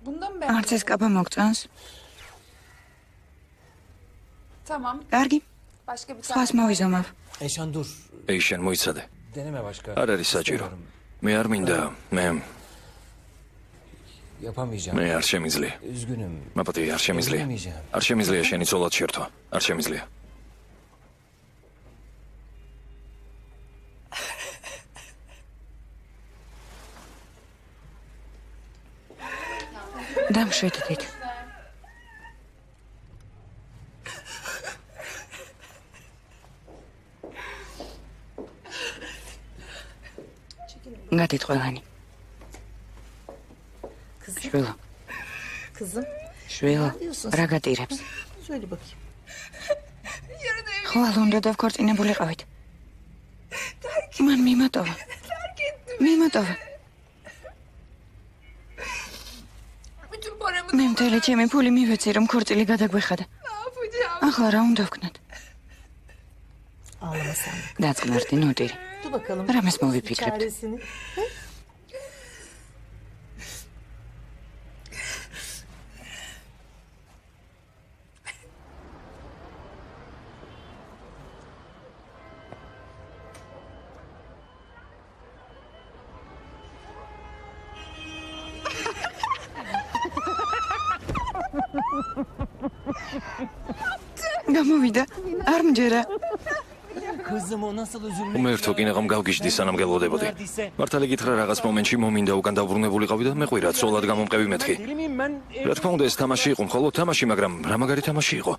არც ეს კაბა მოგწონს. კარგი. სხვას მოვიზომავ. ეშანდურ ეი შენ მოიცადე. დენემა ვაშკა. არ არის საჭირო. მე არ მინდა, მე იაფამიჟა. მე არ შემიძლია. üzgünüm. მაპატი არ შემიძლია. არ შემიძლია შენი ცოლად შერთვა. არ შემიძლია. დამშვიდდით. გადით ყველანი. შვილო. Kızım. შვილო. რა გატირებს? Söyle bakayım. ხვალ უნდა დავქორწინებულიყავით. მან მიმატოვა. მიმატოვა. მე მთელი ჩემი ფული მივეცი, რომ ქორწილი გადაგვეხადა. ახლა რა უნდა ვქნათ? Ağlama sen. დაწყნარდი ნოტირი. Dur bakalım. რამეს მოვიფიქრებთ? Çaresini. He? გამოვიდა. არ მჯერა. Kızım o nasıl üzülmek? უმერთო კინაღამ გავგიჟდი სანამ გელოდებოდი. მართალი გითხრა რაღაც მომენტში მომინდა უკან დავრუნებულიყავი და მე ყვირად სოლად გამომყევი მეთქი. Deli miyim ben? რა თქმა უნდა ეს თამაში იყო მხოლოდ თამაში, მაგრამ რა მაგარი თამაში იყო.